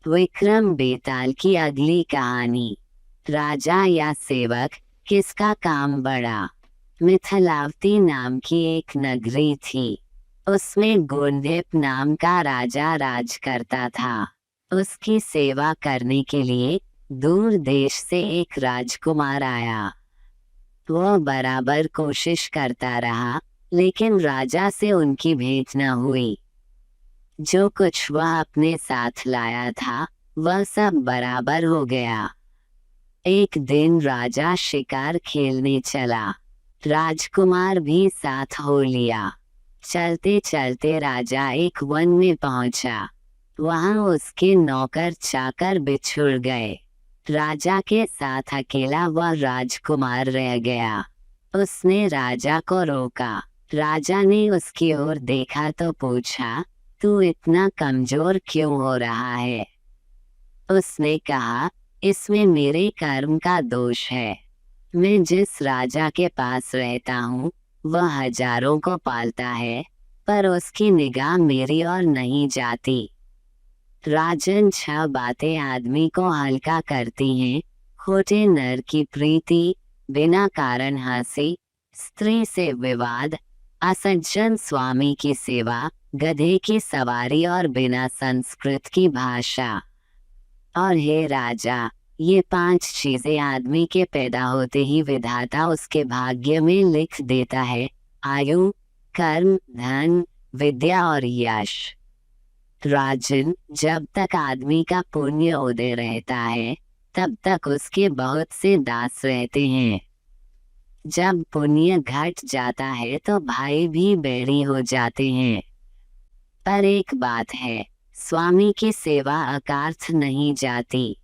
विक्रम बेताल की अगली कहानी। राजा या सेवक, किसका काम बड़ा। मिथिलावती नाम की एक नगरी थी। उसमें गुणदीप नाम का राजा राज करता था। उसकी सेवा करने के लिए दूर देश से एक राजकुमार आया। वह बराबर कोशिश करता रहा, लेकिन राजा से उनकी भेंट न हुई। जो कुछ वह अपने साथ लाया था वह सब बराबर हो गया। एक दिन राजा शिकार खेलने चला। राजकुमार भी साथ हो लिया। चलते चलते राजा एक वन में पहुंचा। वहां उसके नौकर चाकर बिछुड़ गए। राजा के साथ अकेला वह राजकुमार रह गया। उसने राजा को रोका। राजा ने उसकी ओर देखा तो पूछा, तू इतना कमजोर क्यों हो रहा है। उसने कहा, इसमें मेरे कर्म का दोष है। मैं जिस राजा के पास रहता हूँ वह हजारों को पालता है, पर उसकी निगाह मेरी ओर नहीं जाती। राजन, 6 बातें आदमी को हल्का करती हैं। खोटे नर की प्रीति, बिना कारण हंसी, स्त्री से विवाद, असज्जन स्वामी की सेवा, गधे की सवारी और बिना संस्कृत की भाषा। और हे राजा, ये 5 चीजें आदमी के पैदा होते ही विधाता उसके भाग्य में लिख देता है: आयु, कर्म, धन, विद्या और यश। राजन, जब तक आदमी का पुण्य उदय रहता है तब तक उसके बहुत से दास रहते हैं। जब पुण्य घट जाता है तो भाई भी बैरी हो जाते हैं। पर एक बात है, स्वामी की सेवा अकार्थ नहीं जाती।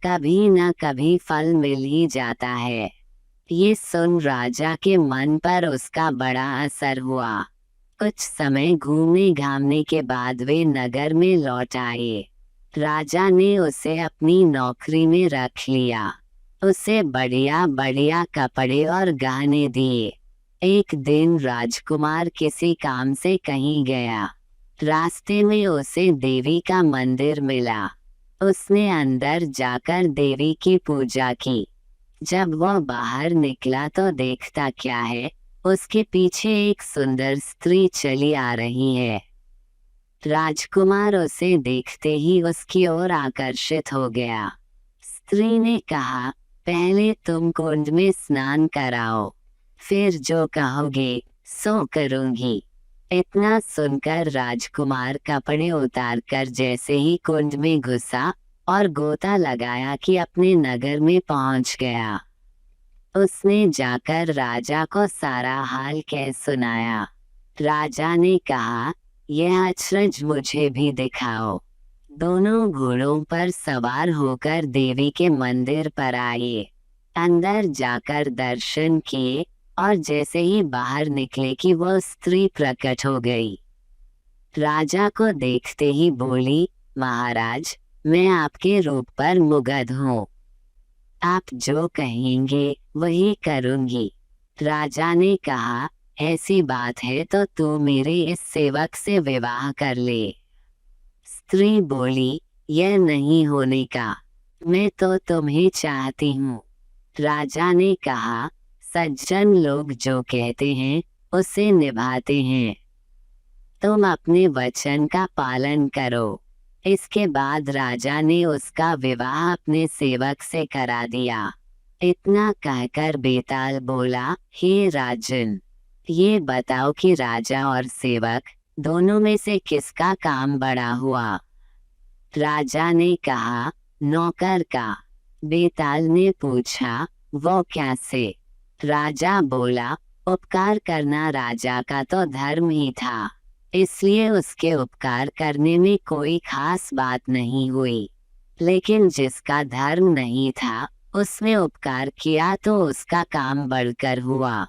कभी न कभी फल मिल ही जाता है। ये सुन राजा के मन पर उसका बड़ा असर हुआ। कुछ समय घूमने घामने के बाद वे नगर में लौट आए। राजा ने उसे अपनी नौकरी में रख लिया। उसे बढ़िया बढ़िया कपड़े और गहने दिए। एक दिन राजकुमार किसी काम से कहीं गया। रास्ते में उसे देवी का मंदिर मिला। उसने अंदर जाकर देवी की पूजा की। जब वह बाहर निकला तो देखता क्या है, उसके पीछे एक सुंदर स्त्री चली आ रही है। राजकुमार उसे देखते ही उसकी ओर आकर्षित हो गया। स्त्री ने कहा, पहले तुम कुंड में स्नान कराओ, फिर जो कहोगे सो करूंगी। इतना सुनकर राजकुमार कपड़े उतारकर जैसे ही कुंड में घुसा और गोता लगाया कि अपने नगर में पहुंच गया। उसने जाकर राजा को सारा हाल कह सुनाया। राजा ने कहा, यह अचरज मुझे भी दिखाओ। दोनों घोड़ों पर सवार होकर देवी के मंदिर पर आए। अंदर जाकर दर्शन किए और जैसे ही बाहर निकले कि वह स्त्री प्रकट हो गई। राजा को देखते ही बोली, महाराज, मैं आपके रूप पर मुग्ध हूँ। आप जो कहेंगे वही करूंगी। राजा ने कहा, ऐसी बात है तो तू मेरे इस सेवक से विवाह कर ले। स्त्री बोली, यह नहीं होने का, मैं तो तुम्हें चाहती हूँ। राजा ने कहा, सज्जन लोग जो कहते हैं उसे निभाते हैं। तुम अपने वचन का पालन करो। इसके बाद राजा ने उसका विवाह अपने सेवक से करा दिया। इतना कहकर बेताल बोला, हे राजन, ये बताओ कि राजा और सेवक दोनों में से किसका काम बड़ा हुआ। राजा ने कहा, नौकर का। बेताल ने पूछा, वो कैसे। राजा बोला, उपकार करना राजा का तो धर्म ही था, इसलिए उसके उपकार करने में कोई खास बात नहीं हुई। लेकिन जिसका धर्म नहीं था उसने उपकार किया तो उसका काम बढ़कर हुआ।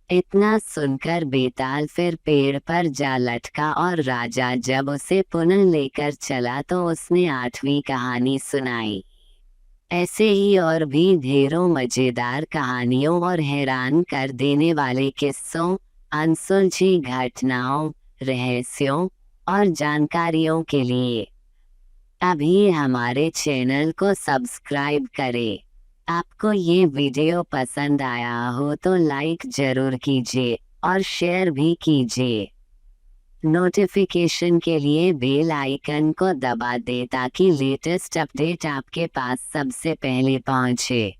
इतना सुनकर बेताल फिर पेड़ पर जा लटका और राजा जब उसे पुनः लेकर चला तो उसने 8वीं कहानी सुनाई। ऐसे ही और भी ढेरों मजेदार कहानियों और हैरान कर देने वाले किस्सों, अनसुलझी घटनाओं, रहस्यों और जानकारियों के लिए अभी हमारे चैनल को सब्सक्राइब करें। आपको ये वीडियो पसंद आया हो तो लाइक जरूर कीजिए और शेयर भी कीजिए। नोटिफिकेशन के लिए बेल आइकन को दबा दे ताकि लेटेस्ट अपडेट आपके पास सबसे पहले पहुंचे।